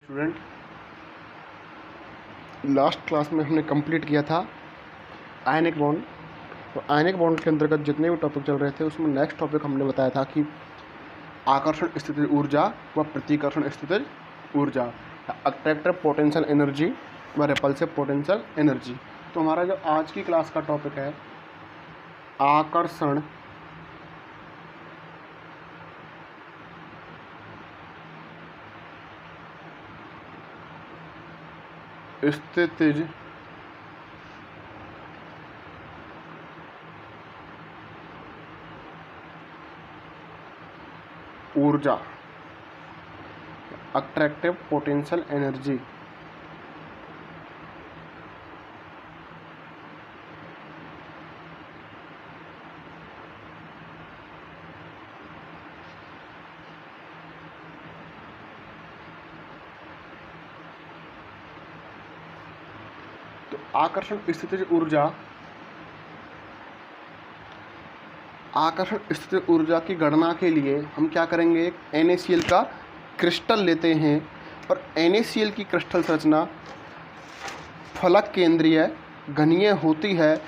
Student, last class में हमने complete किया था आयनिक बॉन्ड। तो आयनिक बॉन्ड के अंतर्गत जितने भी टॉपिक चल रहे थे उसमें नेक्स्ट टॉपिक हमने बताया था कि आकर्षण स्थितिज ऊर्जा व प्रतिकर्षण स्थितिज ऊर्जा, अट्रैक्टिव पोटेंशियल एनर्जी व रिपल्सिव पोटेंशियल एनर्जी। तो हमारा जो आज की क्लास का टॉपिक है आकर्षण स्थितिज ऊर्जा, अट्रैक्टिव पोटेंशियल एनर्जी। तो आकर्षण स्थितिज ऊर्जा, आकर्षण स्थितिज ऊर्जा की गणना के लिए हम क्या करेंगे, एक NaCl का क्रिस्टल लेते हैं और NaCl की क्रिस्टल संरचना फलक केंद्रीय घनीय होती है।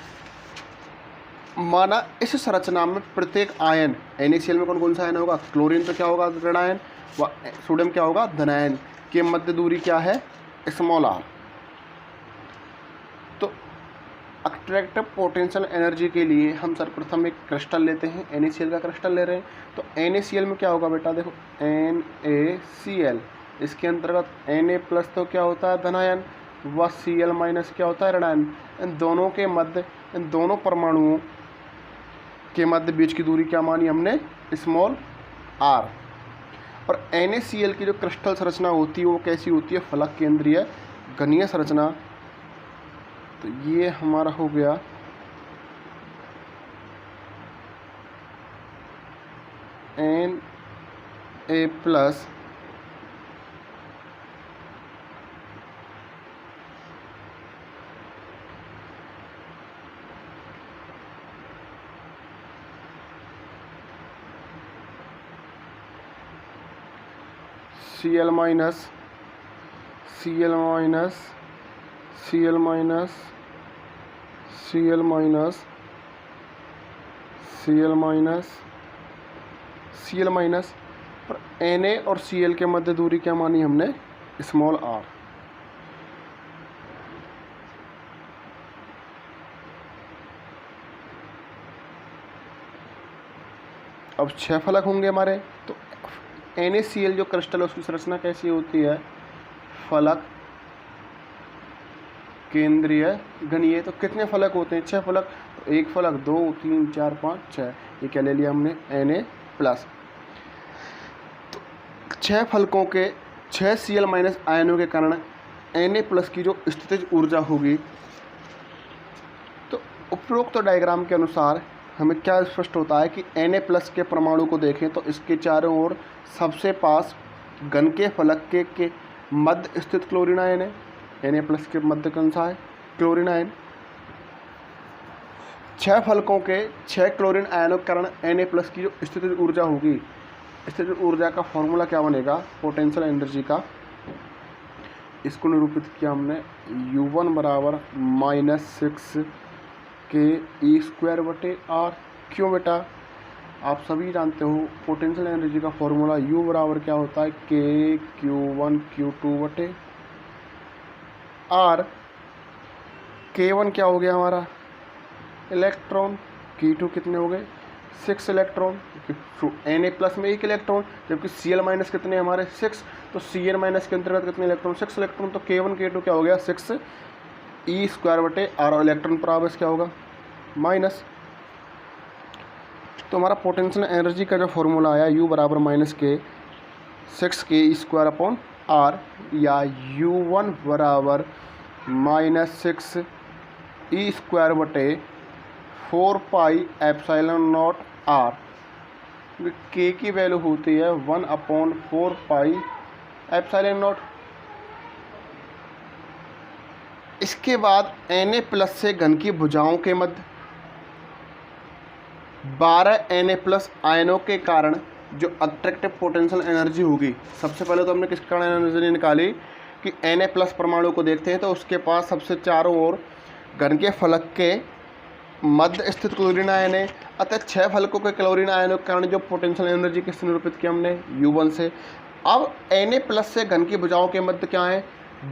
माना इस संरचना में प्रत्येक आयन, NaCl में कौन कौन सा आयन होगा, क्लोरीन तो क्या होगा ऋणायन व सोडियम क्या होगा धनायन, के मध्य दूरी क्या है स्मॉल r। तो अट्रैक्टिव पोटेंशियल एनर्जी के लिए हम सर्वप्रथम एक क्रिस्टल लेते हैं, NaCl का क्रिस्टल ले रहे हैं। तो NaCl में क्या होगा बेटा, देखो NaCl, इसके अंतर्गत Na प्लस तो क्या होता है धनायन व Cl माइनस क्या होता है ऋणायन। इन दोनों के मध्य, इन दोनों परमाणुओं के मध्य बीच की दूरी क्या मानी हमने, स्मॉल r। और NaCl की जो क्रिस्टल संरचना होती है वो कैसी होती है, फलक केंद्रीय घनीय संरचना। तो ये हमारा हो गया Na plus Cl minus Cl minus Cl minus Cl minus Cl minus Cl minus और Na और Cl के मध्य दूरी क्या मानी हमने, स्मॉल r। अब 6 फलक होंगे हमारे। तो NaCl जो क्रिस्टल है उसकी संरचना कैसी होती है, फलक केंद्रीय घनीय। तो कितने फलक होते हैं, 6 फलक। तो एक फलक 2 3 4 5 6, ये क्या ले लिया हमने Na प्लस। तो 6 फलकों के 6 Cl माइनस आयनों के कारण Na प्लस की जो स्थितिज ऊर्जा होगी, तो उपरोक्त डायग्राम के अनुसार हमें क्या स्पष्ट होता है कि Na प्लस के परमाणु को देखें तो इसके चारों ओर सबसे पास घन के फलक के मध्य स्थित क्लोरीन आयन है। Na प्लस के मध्य कौन सा है, क्लोरीन आयन। 6 फलकों के 6 क्लोरीन आयनों के कारण Na प्लस की जो स्थितिज ऊर्जा होगी, स्थितिज ऊर्जा का फॉर्मूला क्या बनेगा, पोटेंशियल एनर्जी का। इसको निरूपित किया हमने U1 बराबर -6 के E²/r। क्यों बेटा, आप सभी जानते हो पोटेंशियल एनर्जी का फॉर्मूला U बराबर क्या होता है, KQ1Q2/r। K1 क्या हो गया हमारा इलेक्ट्रॉन, K2 कितने हो गए 6 इलेक्ट्रॉन। Na प्लस में 1 इलेक्ट्रॉन, जबकि Cl माइनस कितने हमारे 6। तो Cl माइनस के अंतर्गत कितने इलेक्ट्रॉन, 6 इलेक्ट्रॉन। तो K1 K2 क्या हो गया 6 E²/r और इलेक्ट्रॉन पर आवेश क्या होगा माइनस। तो हमारा पोटेंशियल एनर्जी का जो फॉर्मूला आया U बराबर -6 के E²/r या U1 बराबर -6 E²/4πε0r। K की वैल्यू होती है 1/4πε0। इसके बाद Na प्लस से घन की भुजाओं के मध्य 12 Na प्लस आयनों के कारण जो अट्रैक्टिव पोटेंशियल एनर्जी होगी, सबसे पहले तो हमने किस कारण एनर्जी निकाली कि Na+ परमाणु को देखते हैं तो उसके पास सबसे चारों ओर घन के फलक के मध्य स्थित क्लोरीन आयन है। अतः 6 फलकों के क्लोरीन आयनों के कारण जो पोटेंशियल एनर्जी किससे निरूपित किया हमने, U1 से। अब Na+ से घन की भुजाओं के मध्य क्या है,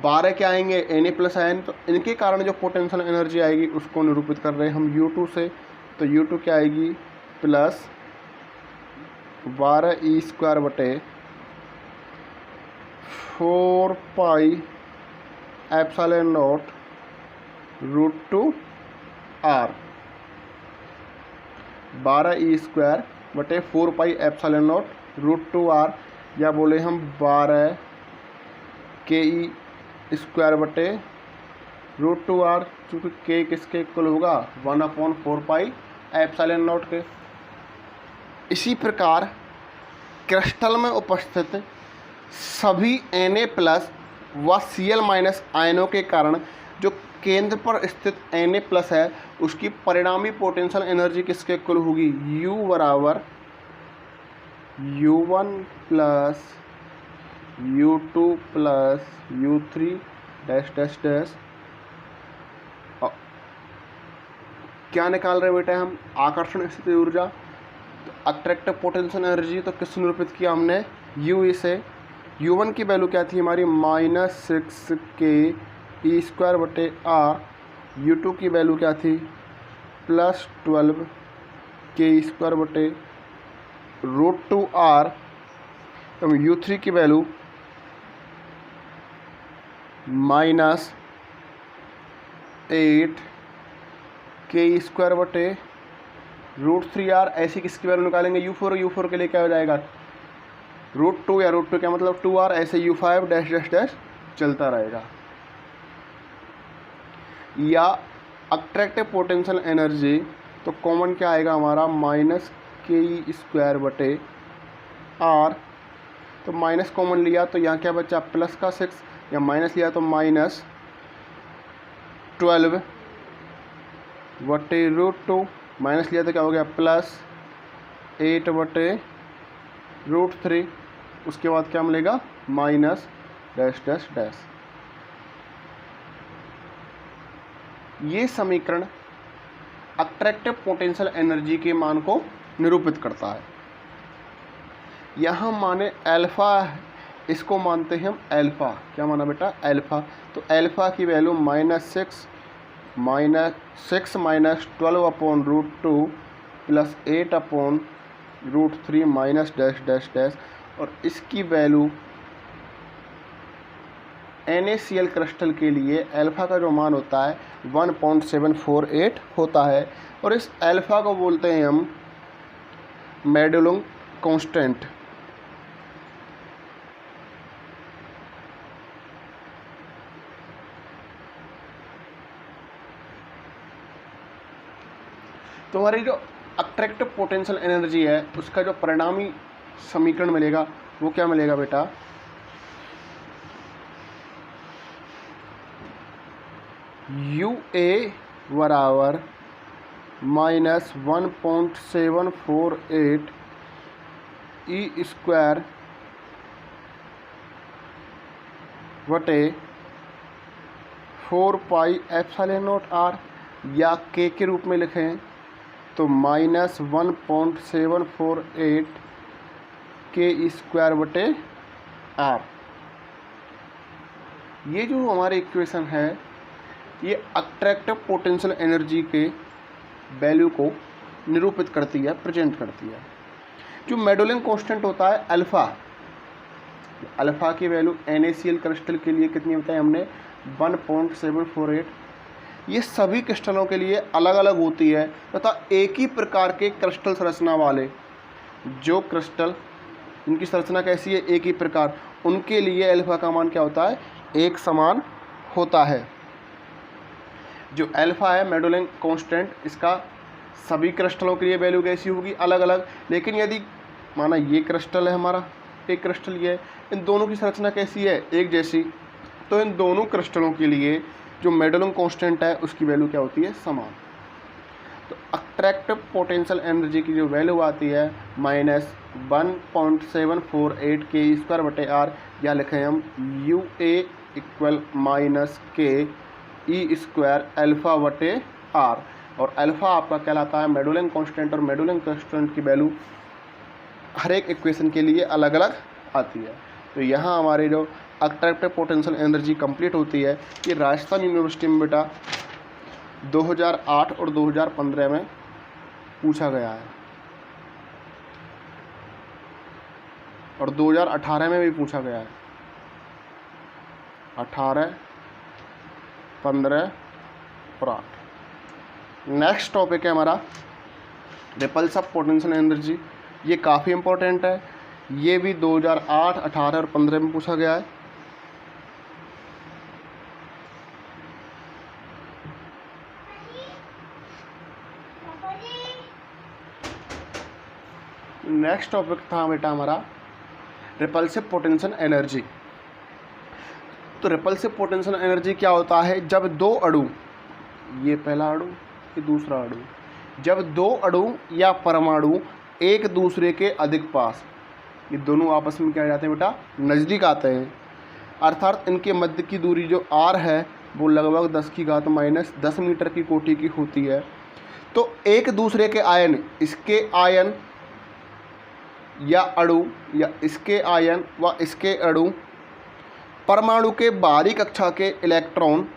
12 क्या आएंगे, Na+ आयन, तो इनके कारण जो पोटेंशियल एनर्जी आएगी उसको निरूपित कर रहे हैं हम U2 से। तो U2 क्या आएगी, प्लस 12E² बटे 4 pi epsilon not √2R, 12E² बटे 4 पाई एप्सिलॉन नॉट √2R, या बोले हम 12KE² बटे √2R, चूँकि K किसके इक्वल होगा, 1/4 पाई एप्सिलॉन नॉट के। इसी प्रकार क्रिस्टल में उपस्थित सभी Na+ व Cl- आयनों के कारण जो केंद्र पर स्थित Na+ है उसकी परिणामी पोटेंशियल एनर्जी किसके इक्वल होगी, U बराबर U1 plus U2 plus U3 dash dash dash. क्या निकाल रहे बेटा हम, आकर्षण स्थिति ऊर्जा। तो अट्रैक्टिव पोटेंशियल एनर्जी तो किससे निरूपित किया हमने, U से। U1 की वैल्यू क्या थी हमारी, -6KE² बटे R। U2 की वैल्यू क्या थी, +12KE² बटे √2R। तो U3 की वैल्यू -8KE² बटे √3R। ऐसी किसकी वैल्यू निकालेंगे, U4 के लिए क्या हो जाएगा, √2 या √2 क्या मतलब 2R, ऐसे U5 डैश डैश डैश चलता रहेगा। या अट्रैक्टिव पोटेंशियल एनर्जी तो कॉमन क्या आएगा हमारा, -KE² बटे R। तो माइनस कॉमन लिया तो यहाँ क्या बचा, प्लस का 6, या माइनस लिया तो -12 बटे √2, माइनस लिया तो क्या हो गया, +8 बटे √3। उसके बाद क्या मिलेगा, माइनस डैश डैश डैश। ये समीकरण अट्रैक्टिव पोटेंशियल एनर्जी के मान को निरूपित करता है। यहाँ माने अल्फा, इसको मानते हैं हम अल्फा। क्या माना बेटा, अल्फा। तो अल्फा की value -6 -12/√2 plus 8/√3 minus dash dash dash. और इसकी वैल्यू NaCl क्रिस्टल के लिए अल्फा का जो मान होता है 1.748 होता है। और इस अल्फा को बोलते हैं हम मेडुलम कांस्टेंट। तो हमारी जो अट्रैक्टिव पोटेंशियल एनर्जी है उसका जो परिणामी समीकरण मिलेगा वो क्या मिलेगा बेटा, UA बराबर -1.748 E² बटे 4 पाई एप्सिलॉन नॉट R, या K के रूप में लिखें तो -1.748 KE² बटे R। ये जो हमारी इक्वेशन है ये अट्रैक्टिव पोटेंशियल एनर्जी के वैल्यू को निरूपित करती है, प्रेजेंट करती है। जो मेडुलम कांस्टेंट होता है अल्फ़ा, अल्फ़ा की वैल्यू NaCl क्रिस्टल के लिए कितनी बताई हमने, 1.748। ये सभी क्रिस्टलों के लिए अलग अलग होती है तथा एक ही प्रकार के क्रिस्टल संरचना वाले जो क्रिस्टल, इनकी संरचना कैसी है, एक ही प्रकार, उनके लिए अल्फ़ा का मान क्या होता है, एक समान होता है। जो अल्फ़ा है मेडुलम कांस्टेंट, इसका सभी क्रिस्टलों के लिए वैल्यू कैसी होगी, अलग अलग। लेकिन यदि माना ये क्रिस्टल है हमारा, एक क्रिस्टल ये है, इन दोनों की संरचना कैसी है, एक जैसी, तो इन दोनों क्रिस्टलों के लिए जो मेडुलम कांस्टेंट है उसकी वैल्यू क्या होती है, समान। तो अट्रैक्टिव पोटेंशियल एनर्जी की जो वैल्यू आती है -1.748 K² या लिखें हम UA इक्वल -K E² और अल्फ़ा आपका कहलाता है मेडुलन कांस्टेंट, और मेडुलन कांस्टेंट की वैल्यू हर एक इक्वेशन के लिए अलग अलग आती है। तो यहाँ हमारी जो अट्रैक्टिव पोटेंशियल एनर्जी कंप्लीट होती है, ये राजस्थान यूनिवर्सिटी में बेटा 2008 और 2015 में पूछा गया है, और 2018 में भी पूछा गया है, 18, 15 और 8। नेक्स्ट टॉपिक है हमारा रिपल्सिव पोटेंशियल एनर्जी। ये काफ़ी इंपॉर्टेंट है, ये भी 2008, 18 और 15 में पूछा गया है। नेक्स्ट टॉपिक था बेटा हमारा रिपल्सिव पोटेंशियल एनर्जी। तो रिपल्सिव पोटेंशियल एनर्जी क्या होता है, जब दो अणु, ये पहला अणु, ये दूसरा अणु, जब दो अणु या परमाणु एक दूसरे के अधिक पास, ये दोनों आपस में क्या जाते हैं बेटा, नज़दीक आते हैं, अर्थात इनके मध्य की दूरी जो r है वो लगभग 10⁻⁻10 मीटर की कोटि की होती है। तो एक दूसरे के आयन, इसके आयन या अणु या इसके आयन व इसके अणु, परमाणु के बाहरी कक्षा के इलेक्ट्रॉन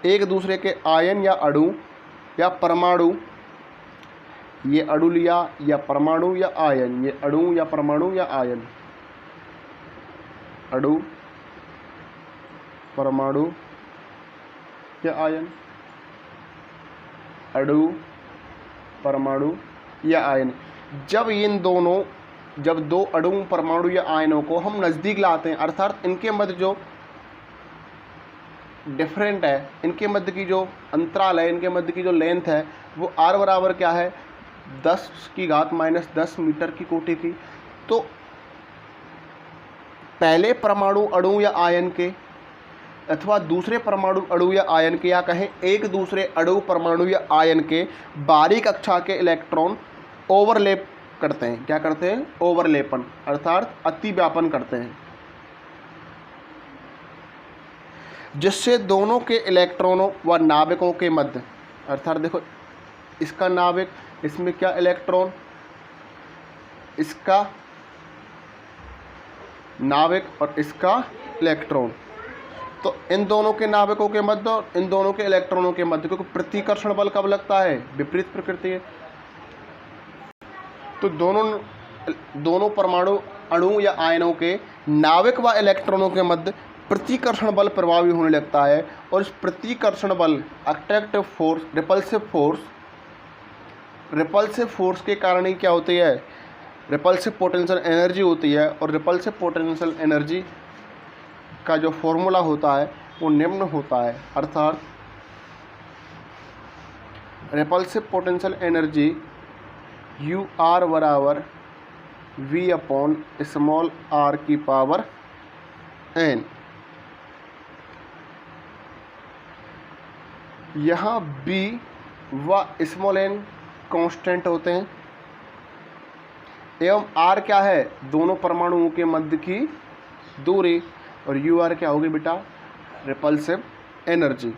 एक दूसरे के आयन या अणु या परमाणु, ये अणु लिया या परमाणु या आयन, ये अणु या परमाणु या आयन, अणु परमाणु या आयन, अणु परमाणु या आयन। जब इन दोनों, जब दो अणु परमाणु या आयनों को हम नज़दीक लाते हैं, अर्थात इनके मध्य जो डिफरेंट है, इनके मध्य की जो अंतराल है, इनके मध्य की जो लेंथ है, वो r बराबर क्या है, 10⁻⁻10 मीटर की कोटि की। तो पहले परमाणु अणु या आयन के अथवा दूसरे परमाणु अणु या आयन के, या कहें एक दूसरे अणु परमाणु या आयन के बाहरी कक्षा के इलेक्ट्रॉन ओवरलैप करते हैं। क्या करते हैं, ओवरलेपन, अर्थात अतिव्यापन करते हैं, जिससे दोनों के इलेक्ट्रॉनों व नाभिकों के मध्य, अर्थात देखो इसका नाभिक, इसमें क्या इलेक्ट्रॉन, इसका नाभिक और इसका इलेक्ट्रॉन, तो इन दोनों के नाभिकों के मध्य और इन दोनों के इलेक्ट्रॉनों के मध्य, क्योंकि प्रतिकर्षण बल कब लगता है, विपरीत प्रकृति है। तो दोनों परमाणु अणु या आयनों के नाभिक व इलेक्ट्रॉनों के मध्य प्रतिकर्षण बल प्रभावी होने लगता है, और इस प्रतिकर्षण बल, अट्रैक्टिव फोर्स, रिपल्सिव फोर्स के कारण ही क्या होती है, रिपल्सिव पोटेंशियल एनर्जी होती है। और रिपल्सिव पोटेंशियल एनर्जी का जो फॉर्मूला होता है वो निम्न होता है, अर्थात रिपल्सिव पोटेंशियल एनर्जी UR बराबर V/r⁻n। यहाँ B व n कांस्टेंट होते हैं, एवं R क्या है, दोनों परमाणुओं के मध्य की दूरी, और UR क्या होगी बेटा, रिपल्सिव एनर्जी।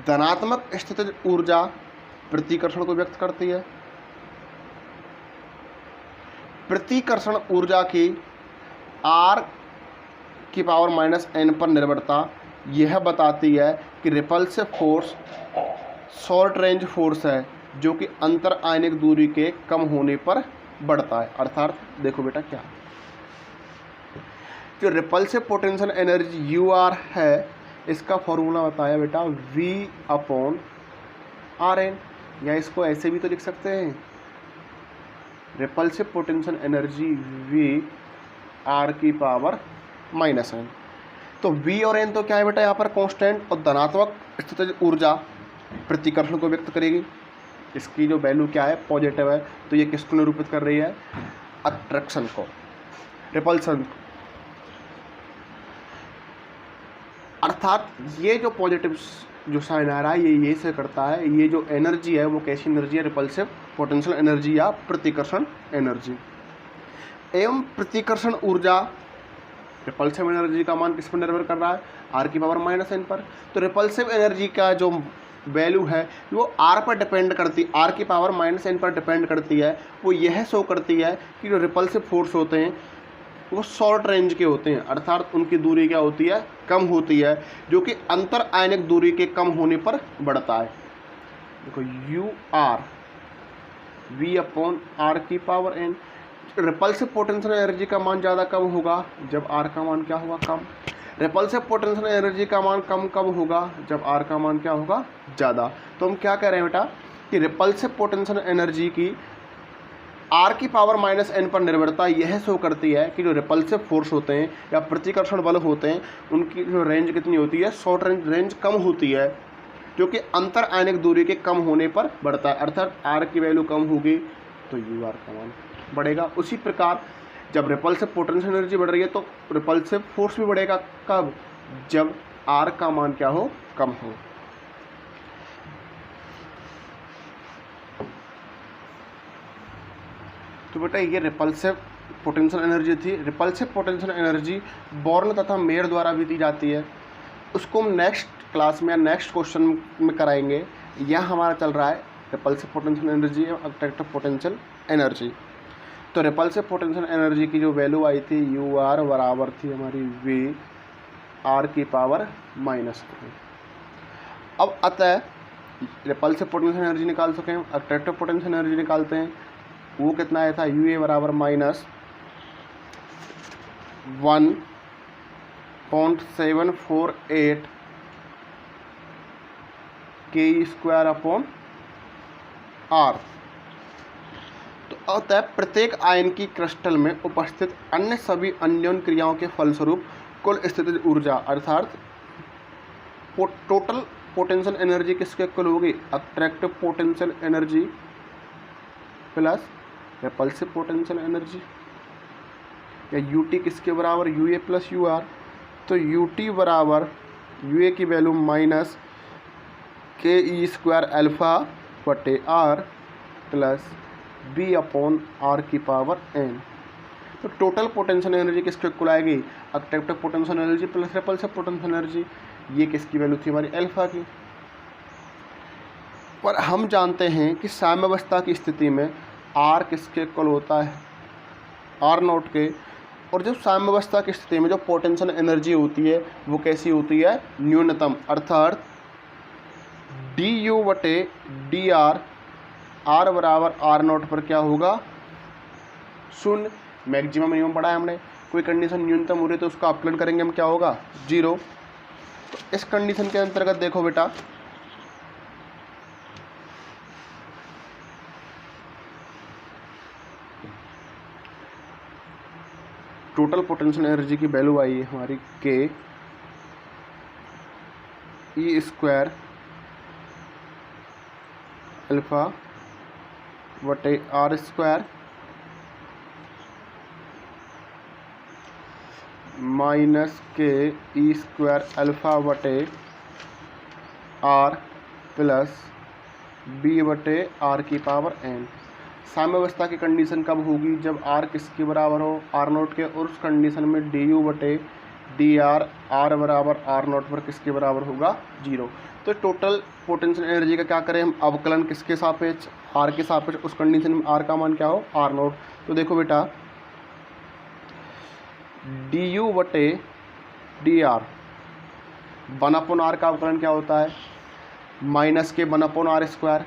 धनात्मक स्थितिज ऊर्जा प्रतिकर्षण को व्यक्त करती है। प्रतिकर्षण ऊर्जा की r⁻⁻n पर निर्भरता यह बताती है कि repulsive force short range force है, जो कि अंतर आयनिक दूरी के कम होने पर बढ़ता है। अर्थात देखो बेटा क्या, जो रिपल्सिव पोटेंशियल एनर्जी UR है, इसका फॉर्मूला बताया बेटा V/Rn, या इसको ऐसे भी तो लिख सकते हैं, रिपल्सिव पोटेंशियल एनर्जी V/r⁻⁻n। तो V और n तो क्या है बेटा यहाँ पर कांस्टेंट, और धनात्मक स्थितिज ऊर्जा प्रतिकर्षण को व्यक्त करेगी, इसकी जो वैल्यू क्या है, पॉजिटिव है। तो ये किसको निरूपित कर रही है, अट्रैक्शन को, रिपल्सन। अर्थात ये जो पॉजिटिव जो साइन आ रहा है ये से करता है। ये जो एनर्जी है वो कैसी एनर्जी है, रिपल्सिव पोटेंशियल एनर्जी या प्रतिकर्षण एनर्जी। एवं प्रतिकर्षण ऊर्जा, रिपल्सिव एनर्जी का मान किस पर निर्भर कर रहा है, r की पावर -n पर। तो रिपल्सिव एनर्जी का जो वैल्यू है वो r पर डिपेंड करती है, r की पावर -n पर डिपेंड करती है। वो यह शो करती है कि जो रिपल्सिव फोर्स होते हैं वो शॉर्ट रेंज के होते हैं, अर्थात उनकी दूरी क्या होती है, कम होती है, जो कि अंतर आयनिक दूरी के कम होने पर बढ़ता है। देखो u(r) v/r की power n। Repulsive potential energy का मान ज़्यादा कब होगा, जब r का मान क्या होगा, कम। रिपल्सिव पोटेंशियल एनर्जी का मान कम कब होगा, जब r का मान क्या होगा, ज़्यादा। तो हम क्या कह रहे हैं बेटा कि रिपल्सिव पोटेंशियल एनर्जी की r की पावर -n पर निर्भरता यह शो करती है कि जो रिपल्सिव फोर्स होते हैं या प्रतिकर्षण बल होते हैं उनकी जो रेंज कितनी होती है, शॉर्ट रेंज कम होती है, जो कि अंतर आयनिक दूरी के कम होने पर बढ़ता है। अर्थात r की वैल्यू कम होगी तो u(r) का मान बढ़ेगा। उसी प्रकार जब रिपल्सिव पोटेंशियल एनर्जी बढ़ रही है तो रिपल्सिव फोर्स भी बढ़ेगा, कब, जब r का मान क्या हो, कम हो। तो बेटा ये रिपल्सिव पोटेंशियल एनर्जी थी। रिपल्सिव पोटेंशियल एनर्जी बोर्न तथा मेयर द्वारा भी दी जाती है। उसको हम नेक्स्ट क्लास में या नेक्स्ट क्वेश्चन में कराएंगे। यह हमारा चल रहा है रिपल्सिव पोटेंशियल एनर्जी और अट्रैक्टिव पोटेंशियल एनर्जी। तो रिपल्सिव पोटेंशियल एनर्जी की जो वैल्यू आई थी u(r) बराबर थी हमारी v(r) की पावर -n। अब अतः रिपल्सिव पोटेंशियल एनर्जी निकाल सके हम, अट्रैक्टिव पोटेंशियल एनर्जी निकालते हैं। वो कितना आया था, ua बराबर -1.748 Ke²/r। तो अतः प्रत्येक आयन की क्रिस्टल में उपस्थित अन्य सभी अन्योन क्रियाओं के फलस्वरूप कुल स्थितिज ऊर्जा अर्थात टोटल पोटेंशियल एनर्जी किसके इक्वल होगी, attractive potential energy plus repulsive potential energy. या ut किसके बराबर, ua प्लस ur। तो ut बराबर ua की वैल्यू -ke²α/r प्लस b/r की पावर n। तो टोटल पोटेंशियल एनर्जी किसके इक्वल आएगी, attractive potential energy plus repulsive potential energy. ये किसकी वैल्यू थी, हमारी अल्फा की। पर हम जानते हैं कि साम्यावस्था की स्थिति में r किसके इक्वल होता है, r0 के। और जब साम्यावस्था की स्थिति में जो पोटेंशियल एनर्जी होती है वो कैसी होती है, न्यूनतम, अर्थात du/dr r बराबर r0 पर क्या होगा, 0। मैक्सिमम मिनिमम पढ़ा है हमने। कोई कंडीशन न्यूनतम हो रही है तो उसका अपकलन करेंगे हम, क्या होगा, 0। तो इस कंडीशन के अंतर्गत देखो बेटा टोटल पोटेंशियल एनर्जी की वैल्यू आई है हमारी k e² α/r² माइनस के e² α/r प्लस b/r की पावर n। साम्यावस्था की कंडीशन कब होगी, जब r किसके बराबर हो, r0 के। और उस कंडीशन में du/dr r बराबर r0 पर किसके बराबर होगा, 0। तो टोटल पोटेंशियल एनर्जी का क्या करें हम, अवकलन किसके सापेक्ष, r के सापेक्ष। उस कंडीशन में r का मान क्या हो, r0। तो देखो बेटा du/dr 1/r का अवकलन क्या होता है, माइनस के 1/r²।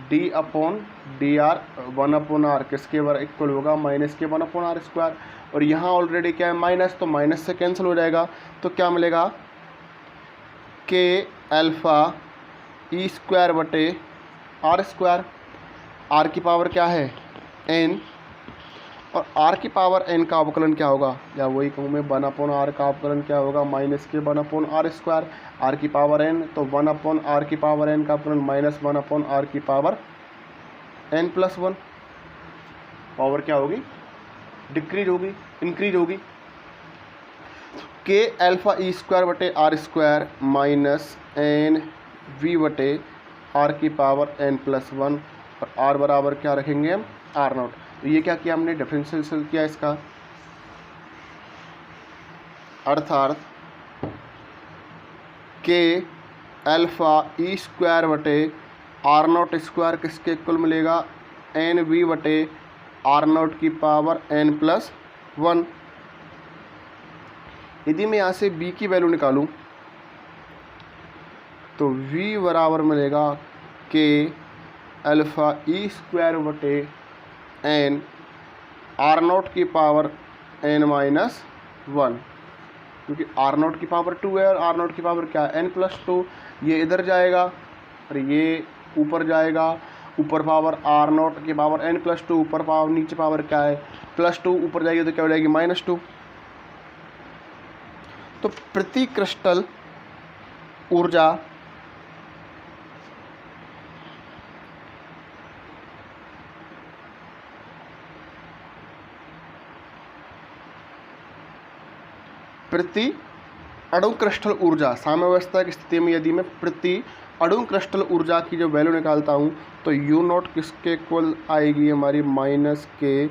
d/dr 1/r किसके इक्वल होगा, माइनस के 1/r²। और यहाँ ऑलरेडी क्या है, माइनस, तो माइनस से कैंसिल हो जाएगा। तो क्या मिलेगा, k α e²/r²। r की पावर क्या है, n। और r की पावर n का अवकलन क्या होगा, या वही कहूँ मैं 1/r का अवकलन क्या होगा, माइनस के 1/r²। r की पावर n, तो 1/r की पावर n का अवकलन माइनस 1/r की पावर n प्लस 1। पावर क्या होगी, डिक्रीज होगी, इंक्रीज होगी। के अल्फ़ा ई स्क्वायर बटे R square minus n v बटे आर की पावर एन प्लस वन, और आर बराबर क्या रखेंगे हम, आर नॉट। तो ये क्या किया हमने, डिफरेंशियल किया इसका, अर्थात के अल्फ़ा ई स्क्वायर बटे आर नॉट स्क्वायर किसके इक्वल मिलेगा, एन वी बटे आर नॉट की पावर एन प्लस वन। यदि मैं यहाँ से b की वैल्यू निकालूं तो v बराबर मिलेगा के अल्फ़ा ई स्क्वायर बटे एन आर नॉट की पावर एन माइनस वन, क्योंकि आर नॉट की पावर 2 है और आर नॉट की पावर क्या है, एन प्लस 2। ये इधर जाएगा और ये ऊपर जाएगा, ऊपर पावर आर नॉट की पावर एन प्लस 2, ऊपर पावर नीचे पावर क्या है प्लस 2, ऊपर जाएगी तो क्या हो जाएगी माइनस 2। तो प्रति क्रिस्टल ऊर्जा प्रति अणु क्रिस्टल ऊर्जा साम्यावस्था की स्थिति में यदि मैं प्रति अणु क्रिस्टल ऊर्जा की जो वैल्यू निकालता हूँ तो यू नॉट किसके इक्वल आएगी हमारी, माइनस के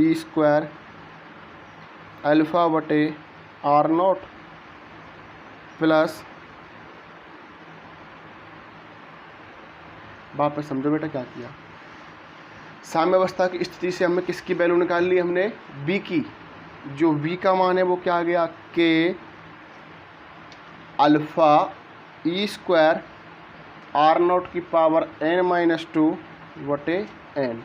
ई स्क्वायर अल्फ़ा बटे आर नॉट प्लस, वापस समझो बेटा क्या किया, साम्यावस्था की स्थिति से हमें किसकी वैल्यू निकाल ली, हमने बी की। जो v का मान है वो क्या आ गया, K alpha e square R not की पावर n माइनस 2 बटे n।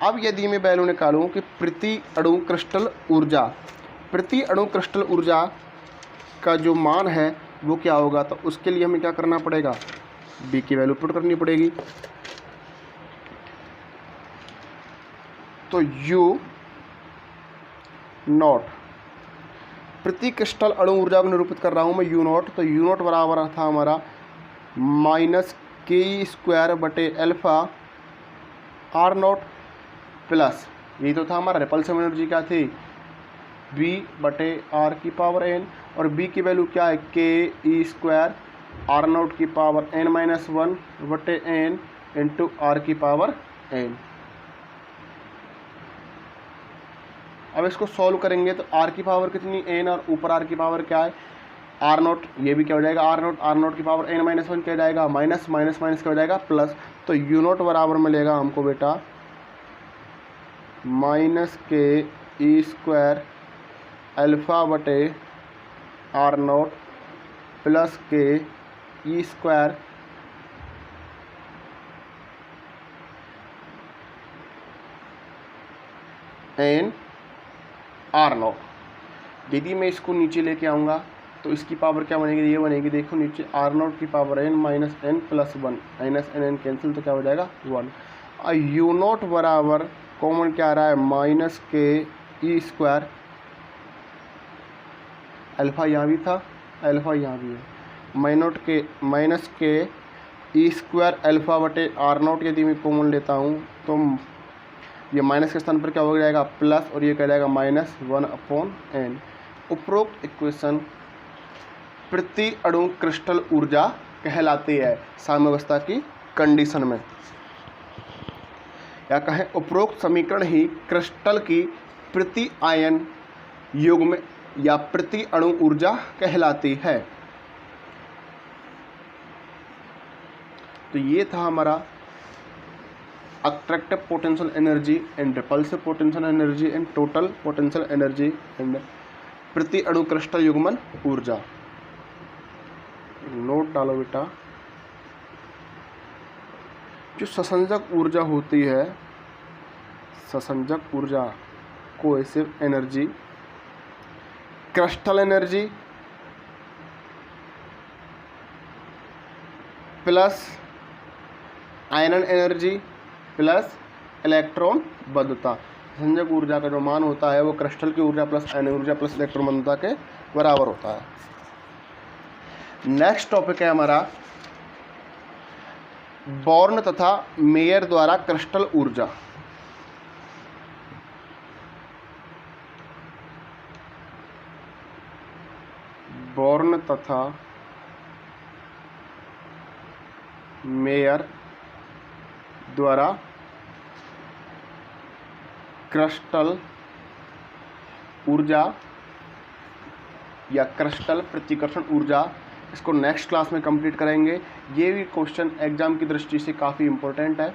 अब यदि मैं वैल्यू निकालूं कि प्रति अणु क्रिस्टल ऊर्जा, प्रति अणु क्रिस्टल ऊर्जा का जो मान है वो क्या होगा, तो उसके लिए हमें क्या करना पड़ेगा, b की वैल्यू पुट करनी पड़ेगी। तो u नॉट प्रति क्रिस्टल अणु ऊर्जा को निरूपित कर रहा हूँ मैं यू नॉट, तो यू नॉट बराबर था हमारा माइनस के स्क्वायर बटे अल्फ़ा आर नॉट प्लस, यही तो था हमारा रिपल्सिव एनर्जी क्या थी, बी बटे आर की पावर एन, और बी की वैल्यू क्या है, के ई स्क्वायर आर नॉट की पावर एन माइनस वन बटे एन इंटू आर की पावर एन। अब इसको सॉल्व करेंगे तो r की पावर कितनी, n, और ऊपर r की पावर क्या है, आर नॉट, ये भी क्या हो जाएगा आर नॉट की पावर n माइनस वन क्या हो जाएगा, माइनस माइनस माइनस क्या हो जाएगा प्लस। तो यू नॉट बराबर मिलेगा हमको बेटा माइनस के ई स्क्वायर अल्फ़ा बटे आर नॉट प्लस के E square N R not. यदि मैं इसको नीचे लेके आऊँगा तो इसकी पावर क्या बनेगी, ये बनेगी, देखो नीचे आर नॉट की power n minus n plus one, minus n n cancel तो क्या हो जाएगा वन। और यू नॉट बराबर कॉमन क्या आ रहा है, माइनस के ई स्क्वायर, अल्फ़ा यहाँ भी था अल्फ़ा यहाँ भी है, माइनस के ई स्क्वायर अल्फ़ा बटे आर नॉट यदि मैं कॉमन लेता हूँ तो ये माइनस के स्थान पर क्या हो जाएगा प्लस, और ये क्या जाएगा माइनस वन अपॉन एन। उपरोक्त इक्वेशन प्रति अणु क्रिस्टल ऊर्जा कहलाती है साम्यावस्था की कंडीशन में, या कहें उपरोक्त समीकरण ही क्रिस्टल की प्रति आयन युग्म या प्रति अणु ऊर्जा कहलाती है। तो ये था हमारा attractive potential energy and repulsive potential energy and total potential energy and प्रति अणु क्रिस्टल युग्मन ऊर्जा। नोट डालो बेटा, जो ससंजक ऊर्जा होती है, ससंजक ऊर्जा cohesive energy, crystal energy plus आयनन एनर्जी प्लस इलेक्ट्रॉन बद्धता, संयोजक ऊर्जा का जो मान होता है वो क्रिस्टल की ऊर्जा प्लस आयन ऊर्जा प्लस इलेक्ट्रॉन बद्धता के बराबर होता है। नेक्स्ट टॉपिक है हमारा बॉर्न तथा मेयर द्वारा क्रिस्टल ऊर्जा। बॉर्न तथा मेयर द्वारा क्रिस्टल ऊर्जा या क्रिस्टल प्रतिकर्षण ऊर्जा, इसको नेक्स्ट क्लास में कंप्लीट करेंगे। ये भी क्वेश्चन एग्जाम की दृष्टि से काफ़ी इंपॉर्टेंट है।